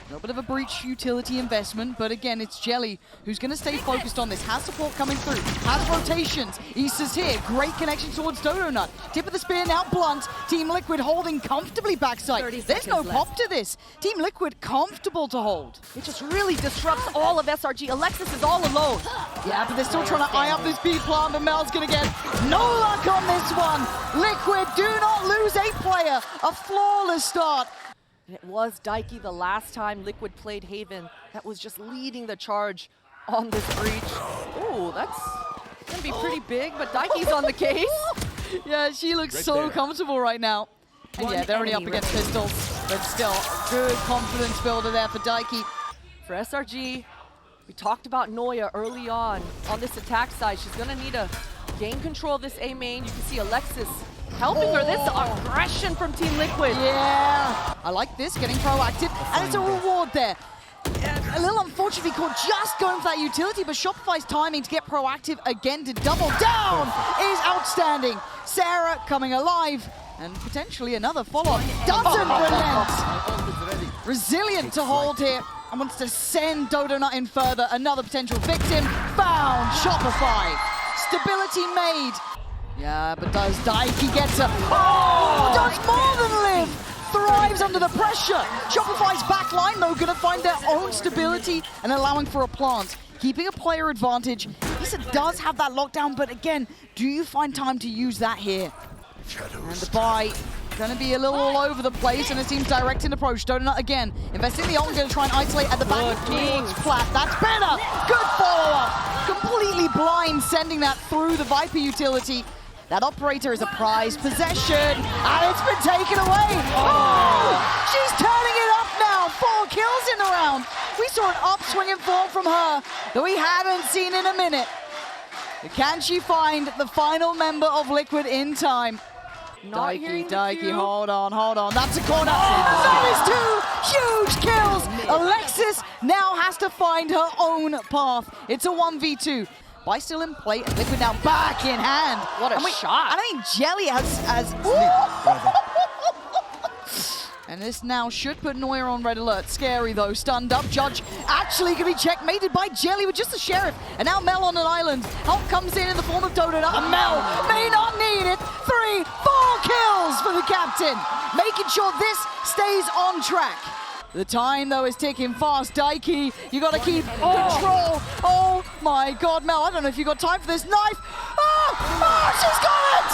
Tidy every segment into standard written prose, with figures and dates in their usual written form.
A little bit of a breach utility investment, but again, it's Jelly who's going to stay focused on this. Has support coming through, has rotations. Issa's here, great connection towards Donut. Tip of the spear now blunt. Team Liquid holding comfortably backside. There's no pop to this. Team Liquid comfortable to hold. It just really disrupts all of SRG. Alexis is all alone. Yeah, but they're still trying to eye up this B plant, but Mel's going to get no luck on this one. Liquid do not lose a player. A flawless start. And it was Daiki the last time Liquid played Haven that was just leading the charge on this breach. Oh, that's gonna be pretty big, but Daiki's on the case. Yeah, she looks so comfortable right now. And yeah, they're only up against pistols, but still, good confidence builder there for Daiki. For SRG, we talked about Noya early on this attack side. She's gonna need to gain control of this A main. You can see Alexis helping her. This aggression from Team Liquid. Yeah, I like this, getting proactive, and it's a reward there. A little unfortunately caught just going for that utility, but Shopify's timing to get proactive again to double down is outstanding. Sarah coming alive, and potentially another follow-up. Doesn't relent. Resilient to hold here, and wants to send Dodonut in further. Another potential victim found. Shopify. Stability made. Yeah, but does Daiki get to... Oh, does more than live! Thrives under the pressure. Shopify's backline, though, gonna find their own stability and allowing for a plant. Keeping a player advantage. Issa does have that lockdown, but again, do you find time to use that here? And the buy gonna be a little all over the place, and it seems direct in approach. Donut again, investing the ult, gonna try and isolate at the back towards Plat. That's better! Good follow-up! Completely blind, sending that through the Viper utility. That operator is a prized possession, and it's been taken away. Oh! She's turning it up now. 4 kills in the round. We saw an upswing in form from her that we haven't seen in a minute. Can she find the final member of Liquid in time? Daiki, hold on. That's a corner. That is 2 huge kills. Alexis now has to find her own path. It's a 1v2. Buy still in play, and Liquid now back in hand. What a shot. I mean, Jelly has and this now should put Noya on red alert. Scary though, stunned up. Judge actually gonna be checkmated by Jelly with just the Sheriff. And now Mel on an island. Help comes in the form of Donut. And Mel may not need it. 3, 4 kills for the captain. Making sure this stays on track. The time, though, is ticking fast. Daiki, you got to keep control. Oh, my God, Mel, I don't know if you got time for this knife. Oh, she's got it!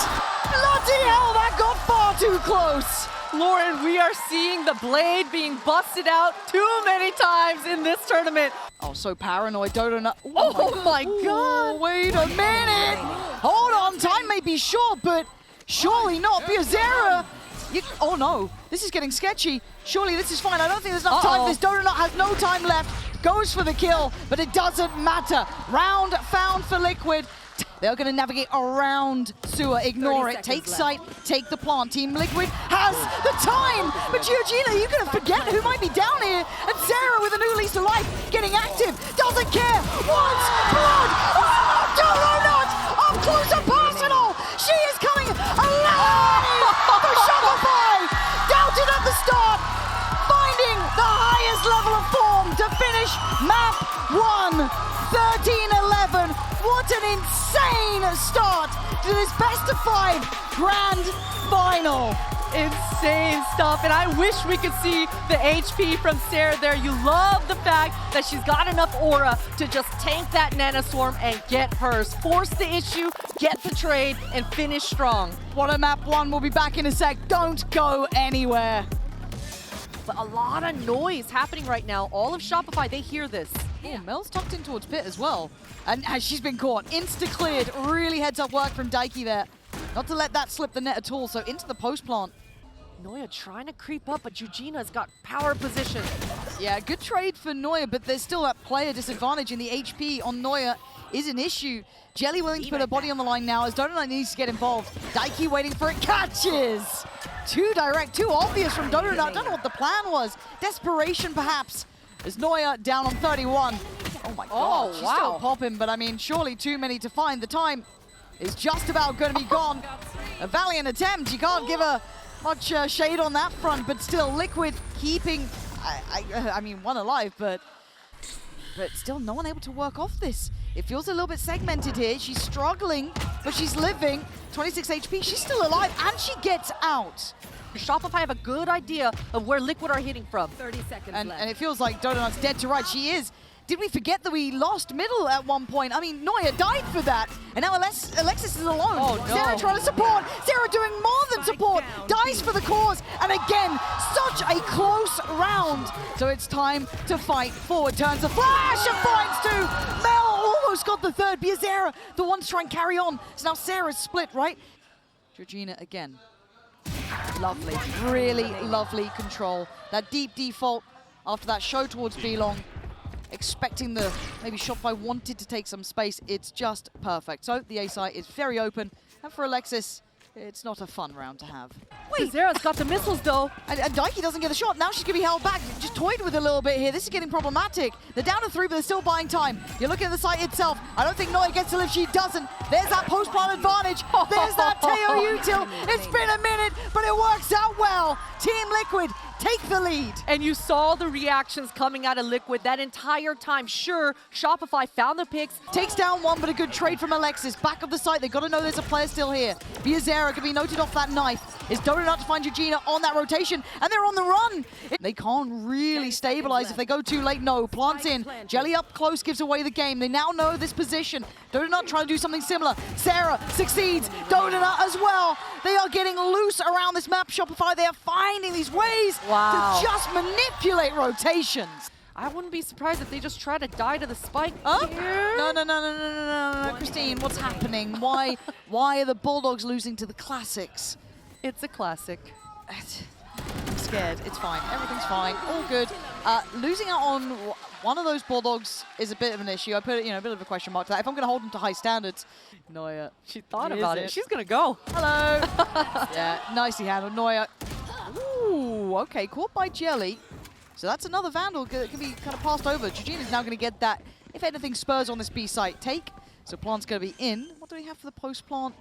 Bloody hell, that got far too close. Lauren, we are seeing the blade being busted out too many times in this tournament. Oh, so paranoid. Donut. Oh my God. Wait a minute. Hold on, time may be short, but surely not. Biazera. Oh no, this is getting sketchy. Surely this is fine. I don't think there's enough time for this. Donut has no time left. Goes for the kill, but it doesn't matter. Round found for Liquid. They're going to navigate around Sewer, ignore it, take sight, take the plant. Team Liquid has the time, but Georgina, you're going to forget who might be down here. And Sarah with a new lease of life, getting active, doesn't care. Wants blood. Oh, Donut, up close and personal. She is coming alive for Shopify. Doubted at the start, finding the highest level of form to finish map 1, 13-11. What an insane start to this best of 5 grand final. Insane stuff, and I wish we could see the HP from Sarah there. You love the fact that she's got enough aura to just tank that Nana Swarm and get hers. Force the issue, get the trade, and finish strong. What a map 1, we'll be back in a sec. Don't go anywhere. But a lot of noise happening right now. All of Shopify, they hear this. Oh, Mel's tucked in towards pit as well. And as she's been caught, insta-cleared. Really heads-up work from Daiki there. Not to let that slip the net at all, so into the post plant. Noya trying to creep up, but Georgina's got power position. Yeah, good trade for Noya, but there's still that player disadvantage, and the HP on Noya is an issue. Jelly willing to put her body on the line now as Donut needs to get involved. Daiki waiting for it, catches! Too direct, too obvious from Donut. I don't know what the plan was. Desperation, perhaps. As Noya down on 31. Oh my God, she's still popping, but I mean, surely too many to find. The time is just about going to be gone. A valiant attempt. You can't give her much shade on that front, but still Liquid keeping I mean, one alive, but still no one able to work off this. It feels a little bit segmented here. She's struggling, but she's living. 26 HP, she's still alive, and she gets out. Shopify have a good idea of where Liquid are hitting from. 30 seconds left. And it feels like Donut's dead to rights. She is. Did we forget that we lost middle at one point? I mean, Noya died for that. And now Alexis is alone. Oh, no. Sarah trying to support. Sarah doing more than support. Dies for the cause. And again, such a close round. So it's time to fight forward. Turns the flash and finds two. Mel almost got the third. Biazera, the one to try and carry on. So now Sarah's split, right? Georgina again. Lovely. Really lovely control. That deep default after that show towards B-Long. Expecting the, maybe Shopify wanted to take some space. It's just perfect. So the A site is very open. And for Alexis, it's not a fun round to have. Wait, Zara's got the missiles though. And Daiki doesn't get a shot. Now she's going to be held back. Just toyed with a little bit here. This is getting problematic. They're down to 3, but they're still buying time. You're looking at the site itself. I don't think Noya gets to live. She doesn't. There's that post-plant advantage. There's that Teo util. It's been a minute, but it works out well. Team Liquid take the lead. And you saw the reactions coming out of Liquid that entire time. Sure, Shopify found the picks. Takes down one, but a good trade from Alexis. Back of the site, they've got to know there's a player still here. Biazera can be noted off that knife. Is Donut to find Georgina on that rotation, and they're on the run. They can't really stabilize if they go too late. No, plants in. Jelly up close gives away the game. They now know this position. Donut trying to do something similar. Sarah succeeds. Donut as well. They are getting loose around this map. Shopify, they are finding these ways to just manipulate rotations. I wouldn't be surprised if they just try to die to the spike here. No, Christine, what's happening? Why are the Bulldogs losing to the classics? It's a classic. I'm scared. It's fine. Everything's fine. All good. Losing out on one of those Bulldogs is a bit of an issue. I put a bit of a question mark to that. If I'm going to hold them to high standards, Noya. She thought about it. She's going to go. Hello. Yeah, nicely handled. Noya. Ooh, okay. Caught by Jelly. So that's another Vandal that can be kind of passed over. Georgina's now going to get that, if anything, Spurs on this B site take. So Plant's going to be in. What do we have for the post-plant?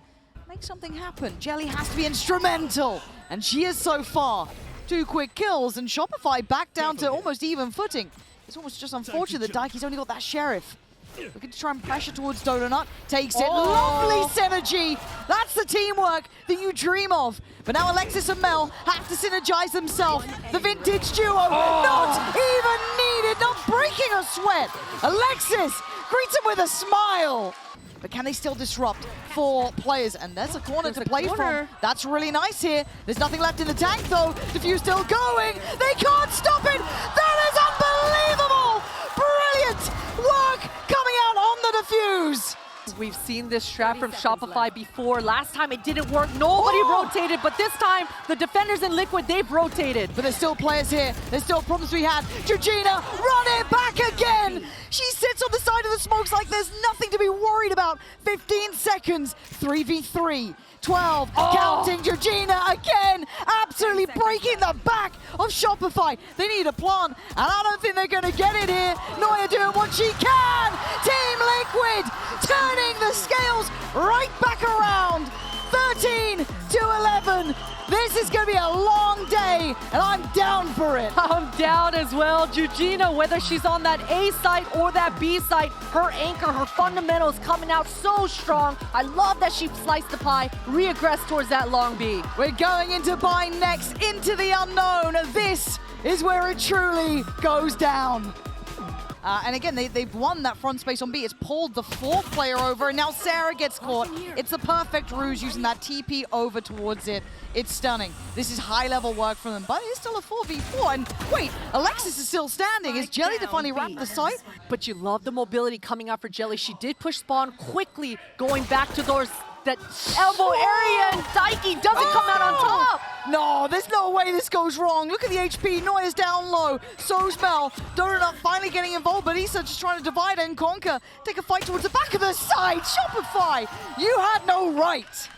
Make something happen. Jelly has to be instrumental. And she is so far. 2 quick kills, and Shopify back down to almost even footing. It's almost just unfortunate that Daiki's only got that Sheriff. Looking to try and pressure towards Donut. Takes it. Lovely synergy. That's the teamwork that you dream of. But now Alexis and Mel have to synergize themselves. The vintage duo, not even needed, not breaking a sweat. Alexis greets him with a smile. But can they still disrupt 4 players? And there's a corner to play from. That's really nice here. There's nothing left in the tank though. Diffuse still going. They can't stop it. That is unbelievable. Brilliant work coming out on the diffuse. We've seen this strat from Shopify before. Last time it didn't work. Nobody rotated, but this time the defenders in Liquid, they've rotated. But there's still players here. There's still problems we had. Georgina, run it back again. She sits on the side of the smokes like there's nothing to be worried about. 15 seconds, 3v3. 12, counting Georgina again, absolutely breaking the back of Shopify. They need a plant, and I don't think they're going to get it here. Noya doing what she can. Team Liquid turning the scales right back around. 13 to 11. This is going to be a long day, and I'm down for it. I'm down as well. Georgina, whether she's on that A site or that B site, her anchor, her fundamentals coming out so strong. I love that she sliced the pie, reaggressed towards that long B. We're going into bind next, into the unknown. This is where it truly goes down. And again, they've won that front space on B. It's pulled the 4th player over, and now Sarah gets caught. It's the perfect ruse using that TP over towards it. It's stunning. This is high-level work from them, but it's still a 4v4. And wait, Alexis is still standing. Is Jelly to finally wrap the site? But you love the mobility coming out for Jelly. She did push spawn quickly, going back to that elbow area, and Daiki doesn't come out on top. No, there's no way this goes wrong. Look at the HP. Noya's down low. So's Mel. Donut finally getting involved, but Issa just trying to divide and conquer. Take a fight towards the back of the side. Shopify, you had no right.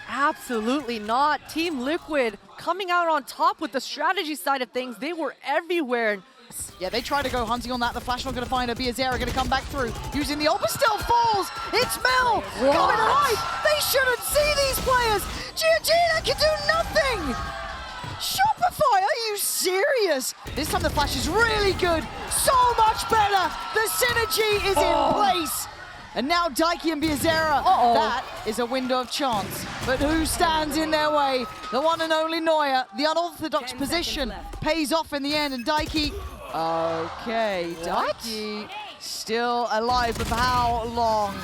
Absolutely not. Team Liquid coming out on top with the strategy side of things. They were everywhere. Yeah, they try to go hunting on that. The flash not going to find her. Biazera going to come back through. Using the ult, but still falls. It's Mel coming alive. They shouldn't see these players. Georgina can do nothing. Shopify, are you serious? This time the flash is really good. So much better. The synergy is in place. And now Daiki and Biazera. That is a window of chance. But who stands in their way? The one and only Neuer. The unorthodox position pays off in the end. And Daiki, okay, Daiki still alive, but for how long?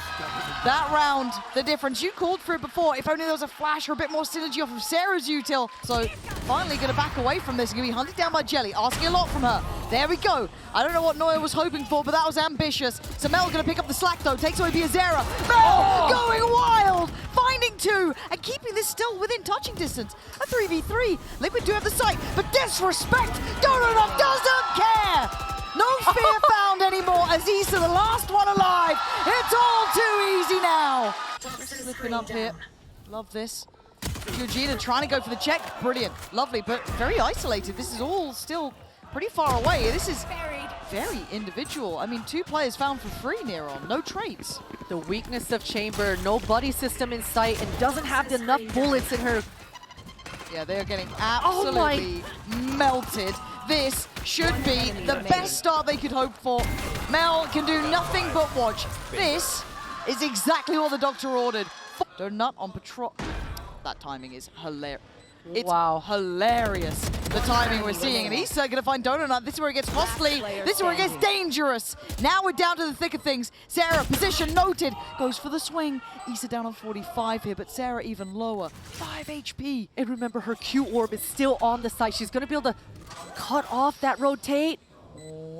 That round, the difference. You called for it before. If only there was a flash or a bit more synergy off of Sarah's util. So finally going to back away from this. Going to be hunted down by Jelly, asking a lot from her. There we go. I don't know what Neuer was hoping for, but that was ambitious. So Mel going to pick up the slack though, takes away Biazera. Mel going wild, finding two, and keeping this still within touching distance. A 3v3. Liquid do have the sight, but disrespect. Donut doesn't care. No fear found anymore as Issa, the last one alive. It's all too easy now. Slipping up here. Love this. Georgina trying to go for the check. Brilliant. Lovely, but very isolated. This is all still pretty far away. This is very individual. I mean, 2 players found for free near on. No traits. The weakness of Chamber, no buddy system in sight, and doesn't have enough bullets in her. Yeah, they are getting absolutely melted. This should be the best start they could hope for. Mel can do nothing but watch. This is exactly what the doctor ordered. Donut on patrol. That timing is hilarious. It's hilarious, the timing we're seeing. And Issa gonna find Donut. This is where it gets costly. This is where it gets dangerous. Now we're down to the thick of things. Sarah, position noted, goes for the swing. Issa down on 45 here, but Sarah even lower. 5 HP. And remember, her Q orb is still on the site. She's gonna be able to cut off that rotate.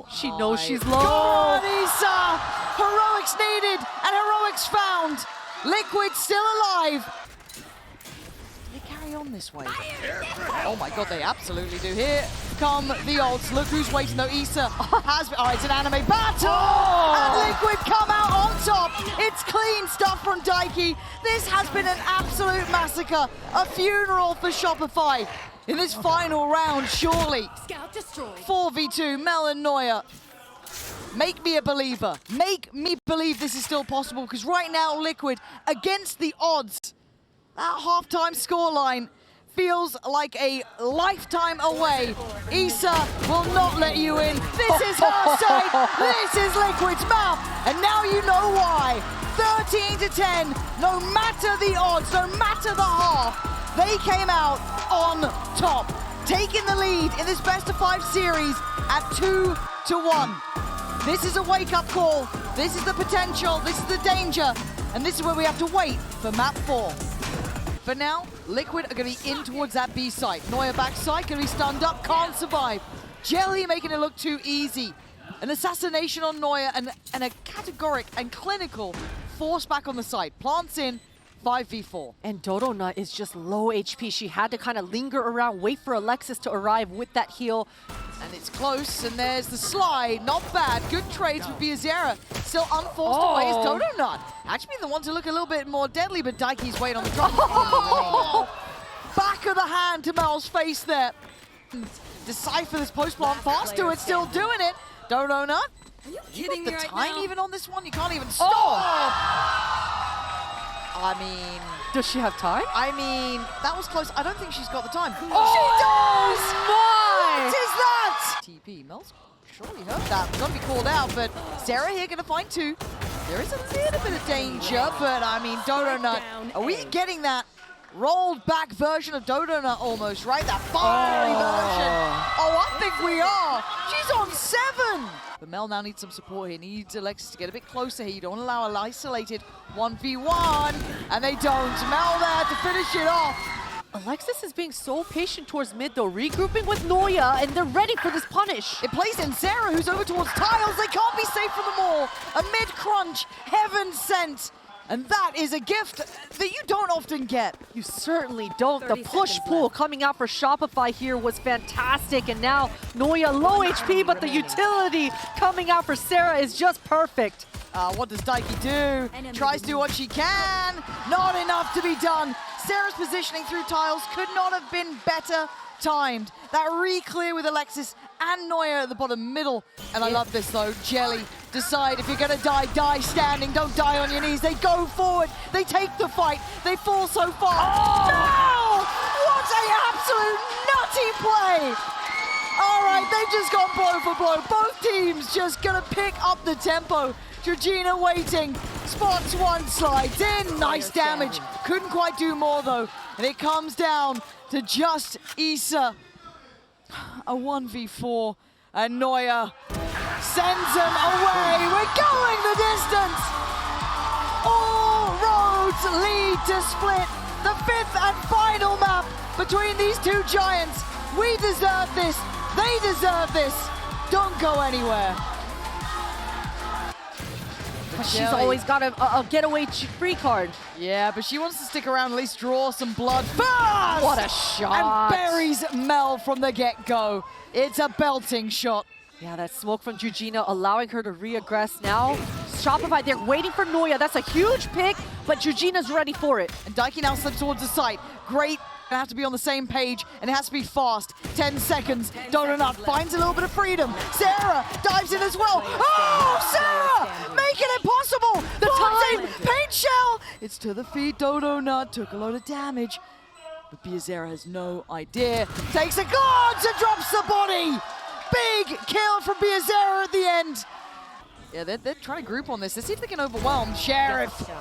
She knows she's low. Go on, Issa! Heroics needed and heroics found. Liquid still alive. They carry on this way. Oh my god, they absolutely do. Here come the ults. Look who's waiting though. Issa has been. Oh, it's an anime battle! And Liquid come out on top. It's clean stuff from Daiki. This has been an absolute massacre. A funeral for Shopify. In this final round, surely. 4v2, Mel and Neuer. Make me a believer. Make me believe this is still possible, because right now, Liquid, against the odds, that halftime scoreline feels like a lifetime away. Issa will not let you in. This is her side. This is Liquid's map. And now you know why. 13-10, no matter the odds, no matter the half, they came out on top, taking the lead in this best-of-5 series at 2-1. This is a wake-up call. This is the potential. This is the danger. And this is where we have to wait for map 4. For now, Liquid are going to be in towards that B site. Neuer backside, going to be stunned up, can't survive. Jelly making it look too easy. An assassination on Neuer and a categoric and clinical force back on the site. Plants in, 5v4. And Donut is just low HP. She had to kind of linger around, wait for Alexis to arrive with that heal. And it's close, and there's the slide. Not bad. Good trades with Biazera. Still unforced away is Donut. Actually the one to look a little bit more deadly, but Daiki's waiting on the drop. Back of the hand to Mel's face there. Decipher this post-plant fast to it, still doing it. Donut. Are you kidding me right now? The time even on this one? You can't even stop. I mean... Does she have time? I mean, that was close. I don't think she's got the time. Oh, she does! my! What is that? TP. Mel's surely heard that. Gonna be called out, but Sarah here gonna find 2. There is a little bit of danger, but I mean, Donut. Are we getting that rolled back version of Donut almost, right? That fiery version. Oh, I think we are. She's on 7. But Mel now needs some support here. Needs Alexis to get a bit closer here. You don't allow an isolated 1v1, and they don't. Mel there to finish it off. Alexis is being so patient towards mid though, regrouping with Neuer, and they're ready for this punish. It plays in Sarah, who's over towards tiles. They can't be safe from them all. A mid-crunch, heaven sent. And that is a gift that you don't often get. You certainly don't. The push-pull coming out for Shopify here was fantastic. And now Neuer low HP, but the utility coming out for Sarah is just perfect. What does Daiki do? Tries to do what she can. Not enough to be done. Sarah's positioning through tiles could not have been better timed. That re-clear with Alexis and Neuer at the bottom middle. And I love this though. Jelly, decide if you're gonna die, die standing. Don't die on your knees. They go forward. They take the fight. They fall so far. Oh! No! What an absolute quality play. All right, they've just gone blow for blow. Both teams just gonna pick up the tempo. Georgina waiting, spots one, slides in, nice damage. Couldn't quite do more though. And it comes down to just Issa. A 1v4, and Neuer sends them away. We're going the distance. All roads lead to Split, the 5th and final map between these two giants. We deserve this. They deserve this. Don't go anywhere. But she's always got a getaway free card. Yeah, but she wants to stick around, at least draw some blood first. What a shot. And buries Mel from the get-go. It's a belting shot. Yeah, that smoke from Georgina allowing her to re-aggress now. Shopify, they're waiting for Neuer. That's a huge pick, but Georgina's ready for it. And Daiki now slips towards the site. Great. Gonna have to be on the same page, and it has to be fast. 10 seconds. Donut finds a little bit of freedom. Sarah dives in as well. Oh, Sarah! Making it possible! The time! Paint shell! It's to the feet. Donut took a load of damage, but Biazera has no idea. Takes a glance and drops the body! Big kill from Biazera at the end. Yeah, they're trying to group on this. Let's see if they can overwhelm Sheriff.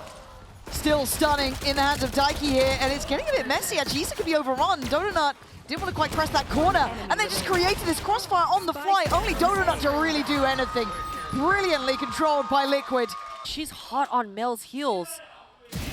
Still stunning in the hands of Daiki here, and it's getting a bit messy. Actually, Issa could be overrun. Donut didn't want to quite press that corner, and they just created this crossfire on the fly. Only Donut to really do anything. Brilliantly controlled by Liquid. She's hot on Mel's heels.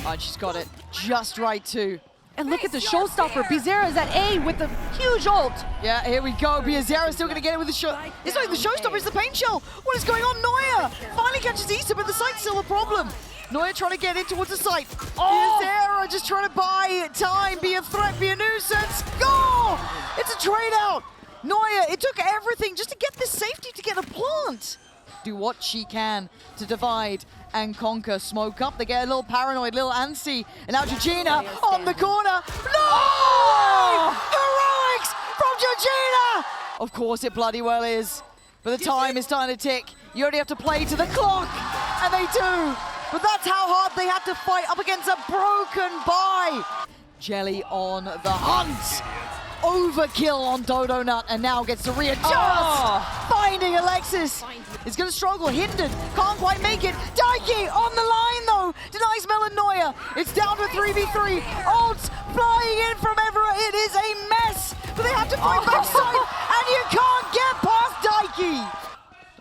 Oh, and she's got it just right, too. And look at the showstopper. Biazera is at A with a huge ult. Yeah, here we go. Biazera's still going to get it with the show. It's not even the showstopper, it's the paint shell. What is going on? Neuer finally catches Issa, but the site's still a problem. Neuer trying to get in towards the site. Oh! Biazera just trying to buy time, be a threat, be a nuisance. Go! It's a trade out. Neuer, it took everything just to get this safety to get a plant. Do what she can to divide and conquer. Smoke up, they get a little paranoid, little antsy. And now Georgina on the corner. No! Heroics from Georgina! Of course it bloody well is. But the time is starting to tick. You only have to play to the clock. And they do. But that's how hard they had to fight up against a broken buy. Jelly on the hunt. Overkill on Donut, and now gets to readjust. Finding Alexis. Is going to struggle, hindered, can't quite make it. Daiki on the line though, denies Mel and Neuer. It's down to 3v3. Ults flying in from everywhere. It is a mess, but they have to fight backside, and you can't get past Daiki.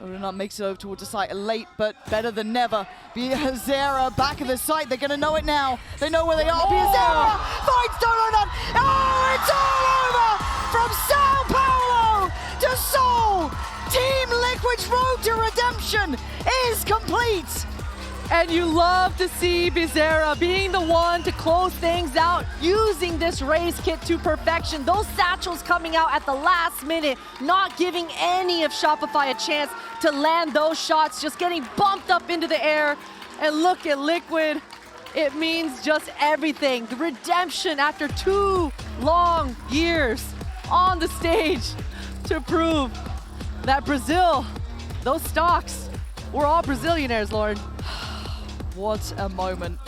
Donut makes it over towards the site, late but better than never. Biazera back at the site, they're gonna know it now. They know where they are. Biazera finds Donut. Oh, it's all over from Sao Paulo to Seoul. Team Liquid's road to redemption is complete. And you love to see Biazera being the one to close things out, using this race kit to perfection. Those satchels coming out at the last minute, not giving any of Shopify a chance to land those shots, just getting bumped up into the air. And look at Liquid. It means just everything. The redemption after 2 long years on the stage to prove that Brazil, those stocks, we're all Brazilianaires, Lauren. What a moment.